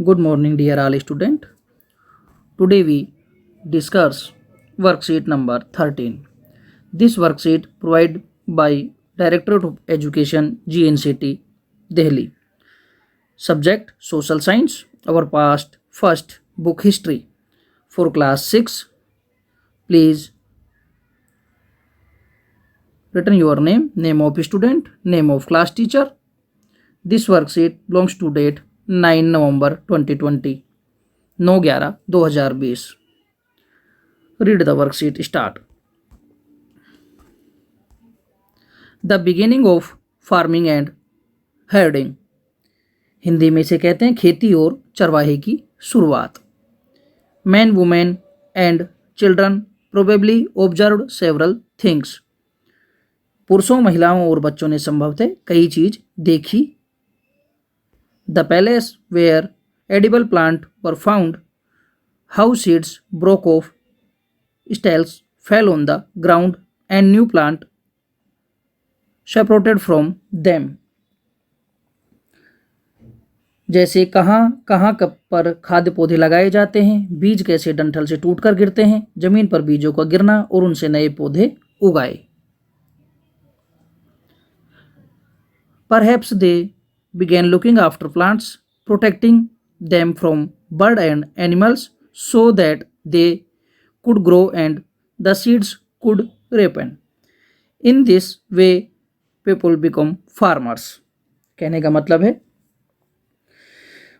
Good morning, dear all student. Today we discuss worksheet number 13. This worksheet provided by Directorate of Education, GNCT, Delhi. Subject Social Science. Our past first book history for class 6. Please written your name, name of student, name of class teacher. This worksheet belongs to date 9 November 2020. 9/11/2020. Read the worksheet. Start. The beginning of farming and herding. Hindi में इसे कहते हैं खेती और चरवाहे की शुरुआत. Men, women and children probably observed several things. पुरुषों, महिलाओं और बच्चों ने संभवतः कई चीज देखी. The palace where edible plants were found, how seeds broke off stalks, fell on the ground, and new plant separated from them. जैसे कहाँ कहाँ पर खाद्य पौधे लगाए जाते हैं, बीज कैसे डंठल से टूटकर गिरते हैं, जमीन पर बीजों का गिरना और उनसे नए पौधे उगाए. Perhaps they began looking after plants, protecting them from birds and animals so that they could grow and the seeds could ripen. In this way, people become farmers. कहने का मतलब है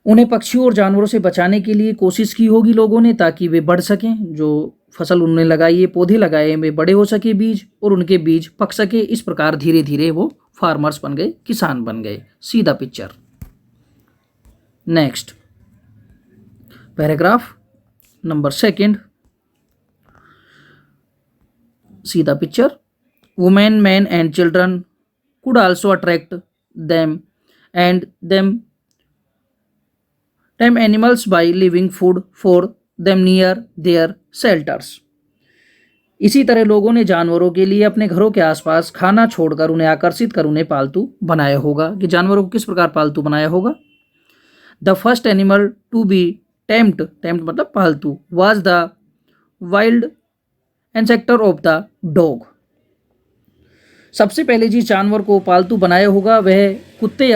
उन्हें पक्षियों और जानवरों से बचाने के लिए कोशिश की होगी लोगों ने, ताकि वे बढ़ सकें. जो फसल उन्होंने लगाई है, पौधे लगाए, वे बड़े हो सके बीज, और उनके बीज पक सके. इस प्रकार धीरे धीरे वो फार्मर्स बन गए, किसान बन गए. See the picture. Next paragraph number 2. See the picture. Women, man and children could also attract them and them animals by leaving food for them near their shelters. इसी तरह लोगों ने जानवरों के लिए अपने घरों के आसपास खाना छोड़कर उन्हें आकर्षित कर उन्हें पालतू बनाया होगा. कि जानवरों को किस प्रकार पालतू बनाया होगा. The first animal to be tamed मतलब पालतू, was the wild ancestor of the dog. सबसे पहले जिस जानवर को पालतू बनाया होगा वह कुत्ते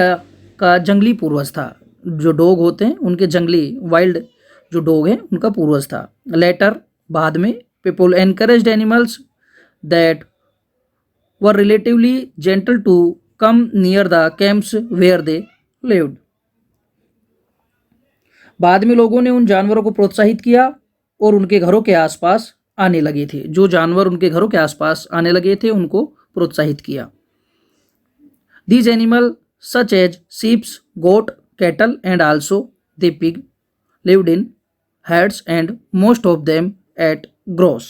का जंगली पूर्वज था. जो डॉग होते हैं उनके जंगली वाइल्ड जो डॉग हैं उनका पूर्वज था. लेटर बाद में people encouraged animals that were relatively gentle to come near the camps where they lived. बाद में लोगों ने उन जानवरों को प्रोत्साहित किया और उनके घरों के आसपास आने लगे थे. जो जानवर उनके घरों के आसपास आने लगे थे उनको प्रोत्साहित किया. These animals such as sheep, goat, cattle and also the pig lived in herds and most of them ate grass.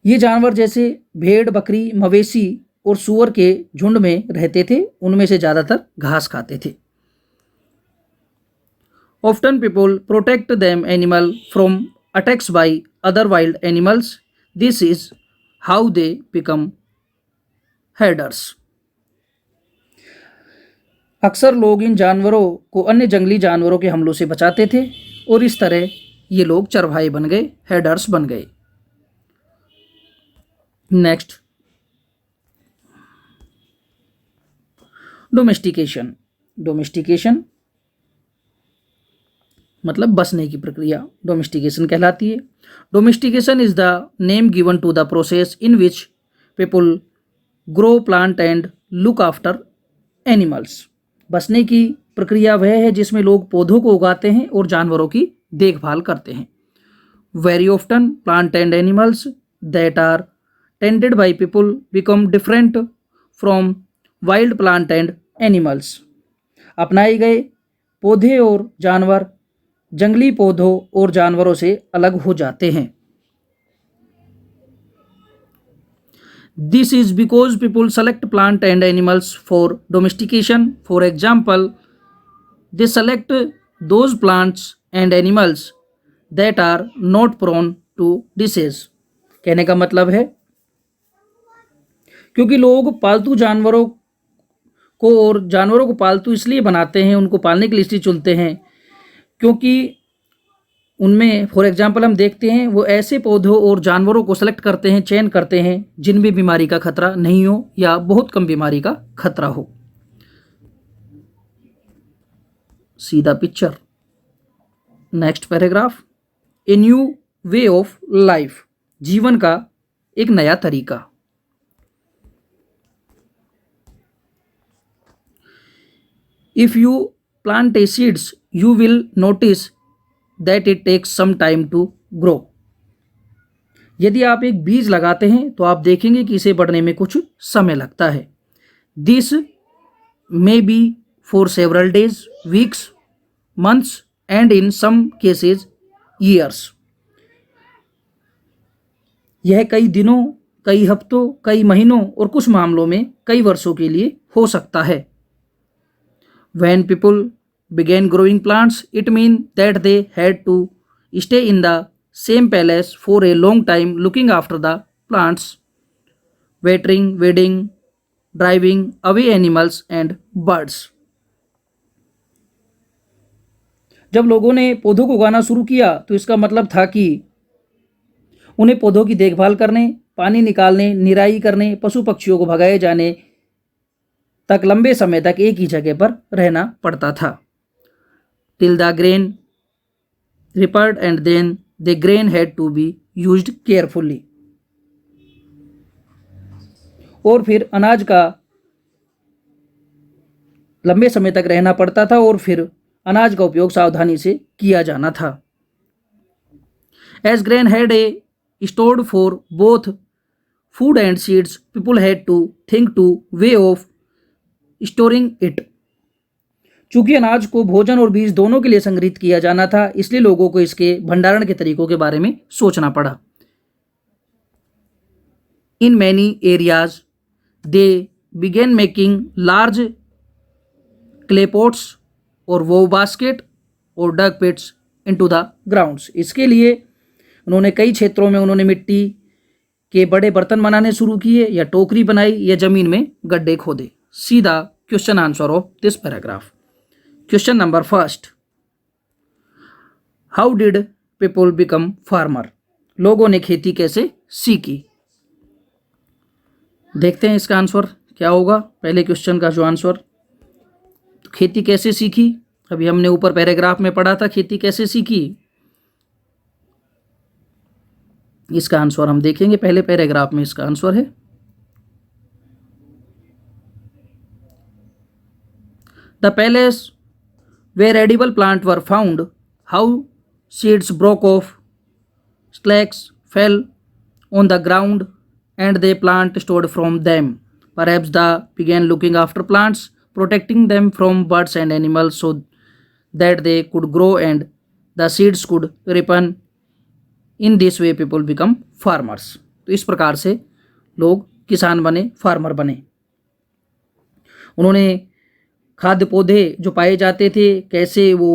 ये जानवर जैसे भेड़, बकरी, मवेशी और सूअर के झुंड में रहते थे. उनमें से ज्यादातर घास खाते थे. Often people protect them animal from attacks by other wild animals. This is how they become herders. अक्सर लोग इन जानवरों को अन्य जंगली जानवरों के हमलों से बचाते थे और इस तरह ये लोग चरवाहे बन गए, हेडर्स बन गए. नेक्स्ट डोमेस्टिकेशन मतलब बसने की प्रक्रिया डोमेस्टिकेशन कहलाती है. Domestication is the name given to the process in which people grow, plant and look after animals. बसने की प्रक्रिया वह है जिसमें लोग पौधों को उगाते हैं और जानवरों की देखभाल करते हैं. Very often plant and animals that are tended by people become different from wild plant and animals. अपनाए गए पौधे और जानवर जंगली पौधों और जानवरों से अलग हो जाते हैं. This is because people select plant and animals for domestication. For example, they select those plants and animals that are not prone to disease. कहने का मतलब है क्योंकि लोग पालतू जानवरों को और जानवरों को पालतू इसलिए बनाते हैं, उनको पालने के लिए इसलिए चुनते हैं क्योंकि उनमें फॉर एग्जांपल हम देखते हैं वो ऐसे पौधों और जानवरों को सेलेक्ट करते हैं, चयन करते हैं जिनमें बीमारी का खतरा नहीं हो या बहुत कम बीमारी का खतरा हो। सीधा picture. Next paragraph. A new way of life, जीवन का एक नया तरीका। If you plant a seeds you will notice that it takes some time to grow. यदि आप एक बीज लगाते हैं तो आप देखेंगे कि इसे बढ़ने में कुछ समय लगता है। This may be for several days, weeks, months and in some cases years. यह कई दिनों, कई हफ्तों, कई महीनों और कुछ मामलों में कई वर्षों के लिए हो सकता है। When people began growing plants, it meant that they had to stay in the same place for a long time looking after the plants, watering, weeding, driving away animals and birds. जब लोगों ने पौधों को उगाना शुरू किया तो इसका मतलब था कि उन्हें पौधों की देखभाल करने, पानी निकालने, निराई करने, पशु पक्षियों को भगाए जाने तक लंबे समय तक एक ही जगह पर रहना पड़ता था। Till the grain ripened and then the grain had to be used carefully. और फिर अनाज का लंबे समय तक रहना पड़ता था और फिर अनाज का उपयोग सावधानी से किया जाना था। As grain had a stored for both food and seeds, people had to think to way of storing it. चूंकि अनाज को भोजन और बीज दोनों के लिए संग्रहित किया जाना था, इसलिए लोगों को इसके भंडारण के तरीकों के बारे में सोचना पड़ा। In many areas they began making large clay pots और वो बास्केट और dug pits into the grounds. इसके लिए उन्होंने कई क्षेत्रों में उन्होंने मिट्टी के बड़े बर्तन बनाने शुरू किए या टोकरी बनाई या जमीन में गड्ढे खोदे। सीधा question answer of this paragraph. Question number first, how did people become farmer? लोगों ने खेती कैसे सीखी? देखते हैं इसका आंसर क्या होगा। पहले क्वेश्चन का जो आंसर, तो खेती कैसे सीखी, अभी हमने ऊपर पैराग्राफ में पढ़ा था खेती कैसे सीखी। इसका आंसर हम देखेंगे, पहले पैराग्राफ में इसका आंसर है The palace where edible plants were found, how seeds broke off, stalks fell on the ground, and the plant stored from them. Perhaps they began looking after plants, protecting them from birds and animals so that they could grow and the seeds could ripen. In this way people become farmers. तो इस प्रकार से लोग किसान बने, farmer बने। उन्होंने खाद्य पौधे जो पाए जाते थे, कैसे वो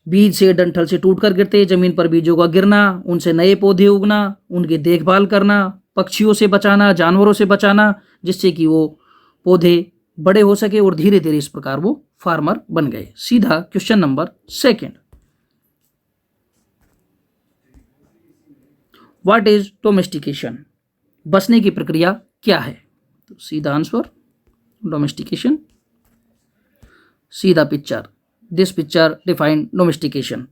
बीज से, डंठल से टूट कर गिरते, जमीन पर बीजों का गिरना, उनसे नए पौधे उगना, उनकी देखभाल करना, पक्षियों से बचाना, जानवरों से बचाना, जिससे कि वो पौधे बड़े हो सके और धीरे धीरे इस प्रकार वो फार्मर बन गए। सीधा question number second, what is domestication? बसने की प्रक्रिया क्या है? तो सीधा आंसर डोमेस्टिकेशन। सीधा picture, this picture define domestication.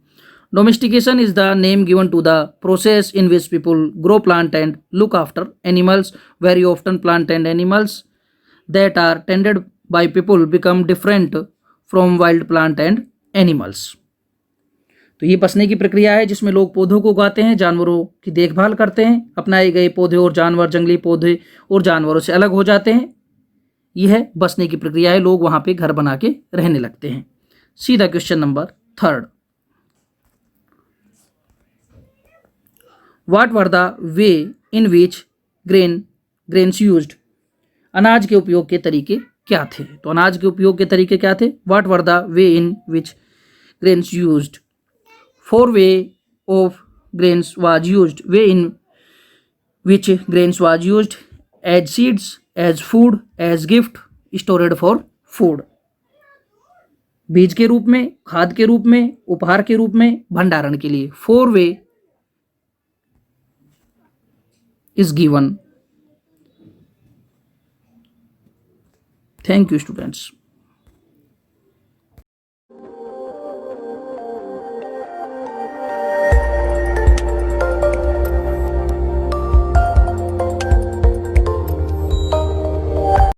Domestication is the name given to the process in which people grow plant and look after animals. Very often plant and animals that are tended by people become different from wild plant and animals. तो ये बसने की प्रक्रिया है जिसमें लोग पौधों को उगाते हैं, जानवरों की देखभाल करते हैं, अपनाए गए पौधे और जानवर जंगली पौधे और जानवरों से अलग हो जाते हैं। यह बसने की प्रक्रिया है, लोग वहाँ पे घर बना के रहने लगते हैं। सीधा question number third, What were the way in which grains used? अनाज के उपयोग के तरीके क्या थे? तो अनाज के उपयोग के तरीके क्या थे? What were the way in which grains used? 4 way of grains was used. Way in which grains was used: as seeds, as food, as gift, storeyed for food. बीज के रूप में, खाद के रूप में, उपहार के रूप में, भंडारण के लिए। 4 way is given. Thank you students.